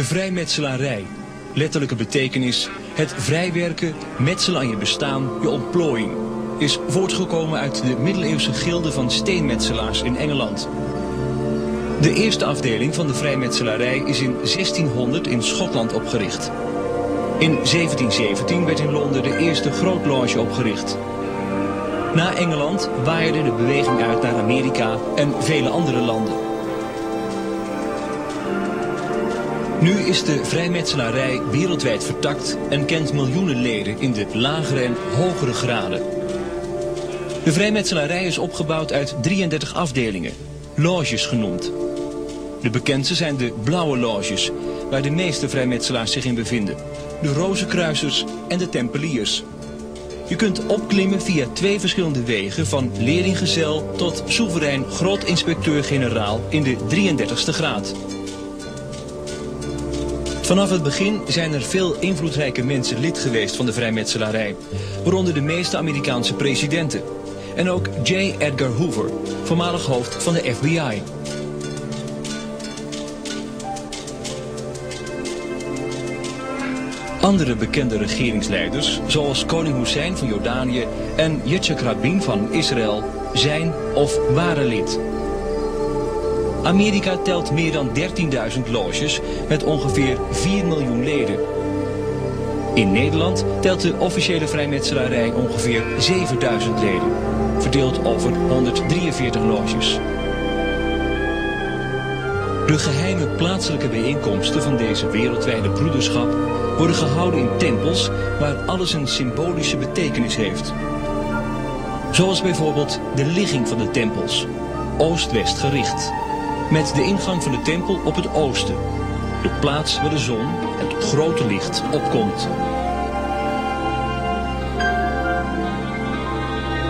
De vrijmetselarij, letterlijke betekenis, het vrijwerken, metselen aan je bestaan, je ontplooiing, is voortgekomen uit de middeleeuwse gilde van steenmetselaars in Engeland. De eerste afdeling van de vrijmetselarij is in 1600 in Schotland opgericht. In 1717 werd in Londen de eerste grootloge opgericht. Na Engeland waaide de beweging uit naar Amerika en vele andere landen. Nu is de vrijmetselarij wereldwijd vertakt en kent miljoenen leden in de lagere en hogere graden. De vrijmetselarij is opgebouwd uit 33 afdelingen, loges genoemd. De bekendste zijn de blauwe loges, waar de meeste vrijmetselaars zich in bevinden. De Rozenkruisers en de Tempeliers. Je kunt opklimmen via 2 verschillende wegen, van leerlinggezel tot soeverein grootinspecteur-generaal in de 33ste graad. Vanaf het begin zijn er veel invloedrijke mensen lid geweest van de vrijmetselarij, waaronder de meeste Amerikaanse presidenten. En ook J. Edgar Hoover, voormalig hoofd van de FBI. Andere bekende regeringsleiders, zoals koning Hussein van Jordanië en Yitzhak Rabin van Israël, zijn of waren lid. Amerika telt meer dan 13.000 loges met ongeveer 4 miljoen leden. In Nederland telt de officiële vrijmetselarij ongeveer 7.000 leden, verdeeld over 143 loges. De geheime plaatselijke bijeenkomsten van deze wereldwijde broederschap worden gehouden in tempels waar alles een symbolische betekenis heeft. Zoals bijvoorbeeld de ligging van de tempels, oost-west gericht, met de ingang van de tempel op het oosten, de plaats waar de zon, het grote licht, opkomt.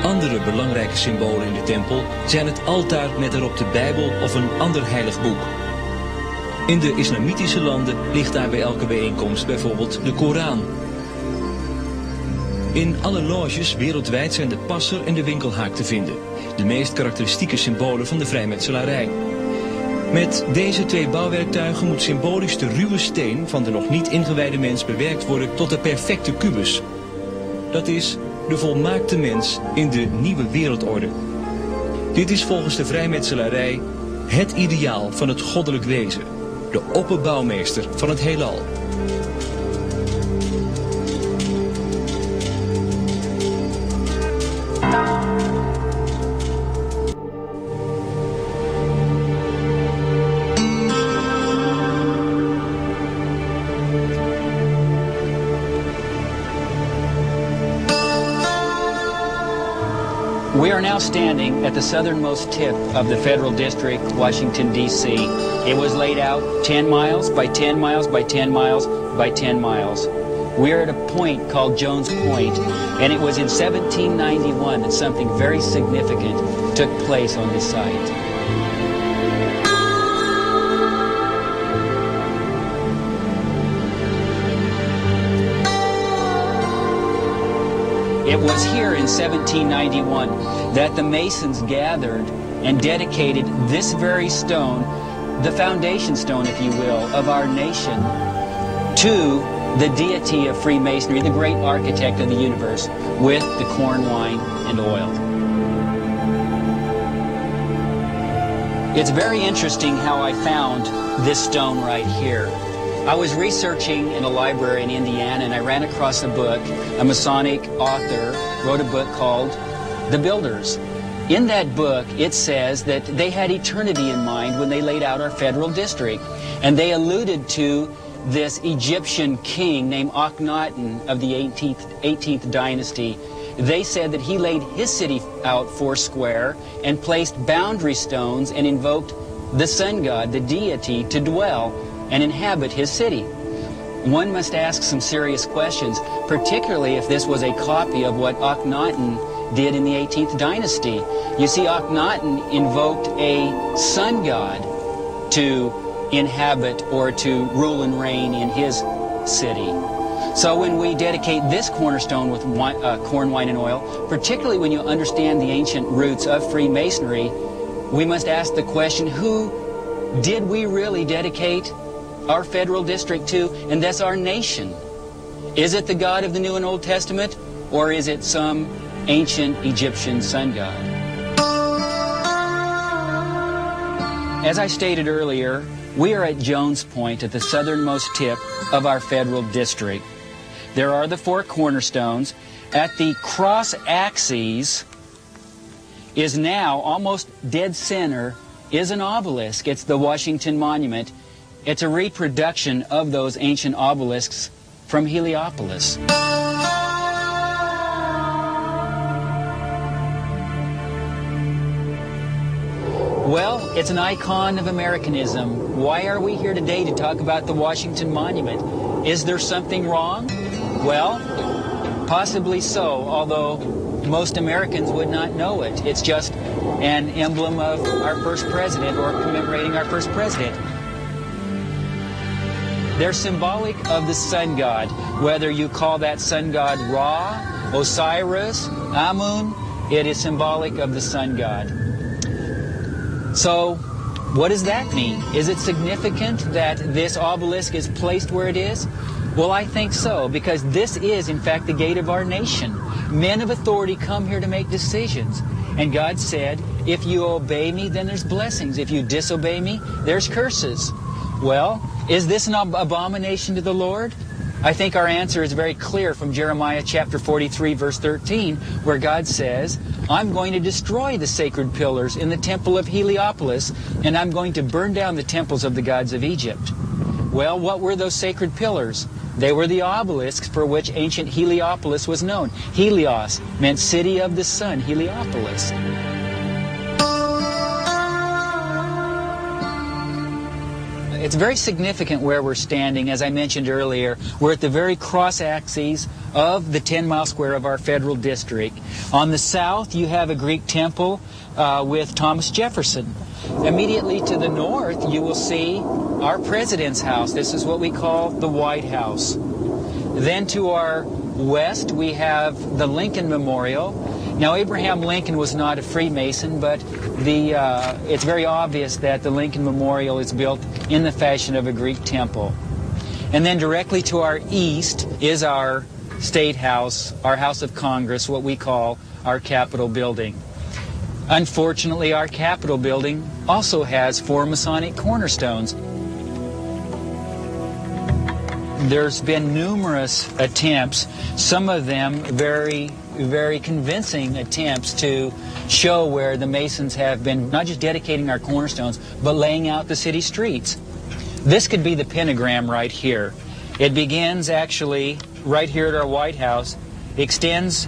Andere belangrijke symbolen in de tempel zijn het altaar met erop de Bijbel of een ander heilig boek. In de islamitische landen ligt daar bij elke bijeenkomst bijvoorbeeld de Koran. In alle loges wereldwijd zijn de passer en de winkelhaak te vinden, de meest karakteristieke symbolen van de vrijmetselarij. Met deze 2 bouwwerktuigen moet symbolisch de ruwe steen van de nog niet ingewijde mens bewerkt worden tot de perfecte kubus. Dat is de volmaakte mens in de nieuwe wereldorde. Dit is volgens de vrijmetselarij het ideaal van het goddelijk wezen, de opperbouwmeester van het heelal. We are now standing at the southernmost tip of the Federal District, Washington, D.C. It was laid out 10 miles by 10 miles by 10 miles by 10 miles. We are at a point called Jones Point, and it was in 1791 that something very significant took place on this site. It was here in 1791 that the Masons gathered and dedicated this very stone, the foundation stone, if you will, of our nation, to the deity of Freemasonry, the great architect of the universe, with the corn, wine, and oil. It's very interesting how I found this stone right here. I was researching in a library in Indiana, and I ran across a book. A Masonic author wrote a book called The Builders. In that book, it says that they had eternity in mind when they laid out our federal district, and they alluded to this Egyptian king named Akhenaten of the 18th dynasty. They said that he laid his city out 4 square and placed boundary stones and invoked the sun god, the deity, to dwell and inhabit his city. One must ask some serious questions, particularly if this was a copy of what Akhenaten did in the 18th dynasty. You see, Akhenaten invoked a sun god to inhabit or to rule and reign in his city. So when we dedicate this cornerstone with corn, wine, and oil, particularly when you understand the ancient roots of Freemasonry, we must ask the question, who did we really dedicate our federal district too, and thus our nation. Is it the God of the New and Old Testament, or is it some ancient Egyptian sun god? As I stated earlier, we are at Jones Point at the southernmost tip of our federal district. There are the four cornerstones. At the cross axes is now, almost dead center, is an obelisk. It's the Washington Monument. It's a reproduction of those ancient obelisks from Heliopolis. Well, it's an icon of Americanism. Why are we here today to talk about the Washington Monument? Is there something wrong? Well, possibly so, although most Americans would not know it. It's just an emblem of our first president, or commemorating our first president. They're symbolic of the sun god, whether you call that sun god Ra, Osiris, Amun, it is symbolic of the sun god. So, what does that mean? Is it significant that this obelisk is placed where it is? Well, I think so, because this is, in fact, the gate of our nation. Men of authority come here to make decisions. And God said, if you obey me, then there's blessings. If you disobey me, there's curses. Well, is this an abomination to the Lord? I think our answer is very clear from Jeremiah chapter 43, verse 13, where God says, I'm going to destroy the sacred pillars in the temple of Heliopolis, and I'm going to burn down the temples of the gods of Egypt. Well, what were those sacred pillars? They were the obelisks for which ancient Heliopolis was known. Helios meant city of the sun, Heliopolis. It's very significant where we're standing. As I mentioned earlier, we're at the very cross axes of the 10-mile square of our federal district. On the south, you have a Greek temple with Thomas Jefferson. Immediately to the north, you will see our president's house. This is what we call the White House. Then to our west, we have the Lincoln Memorial. Now, Abraham Lincoln was not a Freemason, but it's very obvious that the Lincoln Memorial is built in the fashion of a Greek temple. And then directly to our east is our State House, our House of Congress, what we call our Capitol building. Unfortunately, our Capitol building also has 4 Masonic cornerstones. There's been numerous attempts, some of them very convincing attempts to show where the Masons have been not just dedicating our cornerstones, but laying out the city streets. This could be the pentagram right here. It begins actually right here at our White House, extends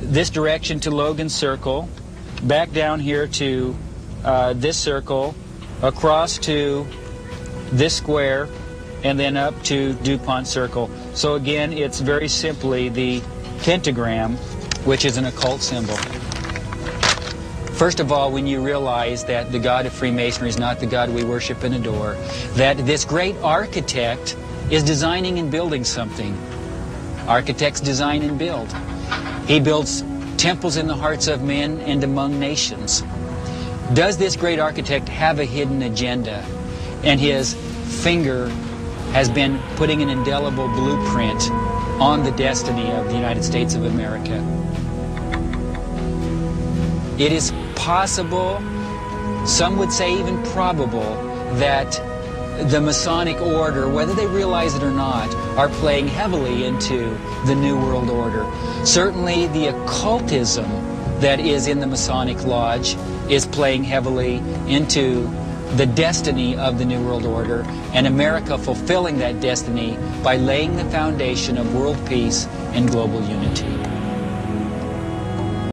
this direction to Logan Circle, back down here to this circle, across to this square, and then up to DuPont Circle. So again, it's very simply the pentagram, which is an occult symbol. First of all, when you realize that the God of Freemasonry is not the God we worship and adore, that this great architect is designing and building something. Architects design and build. He builds temples in the hearts of men and among nations. Does this great architect have a hidden agenda? And his finger has been putting an indelible blueprint on the destiny of the United States of America. It is possible, some would say even probable, that the Masonic order, whether they realize it or not, are playing heavily into the New World Order. Certainly the occultism that is in the Masonic Lodge is playing heavily into the destiny of the New World Order, and America fulfilling that destiny by laying the foundation of world peace and global unity.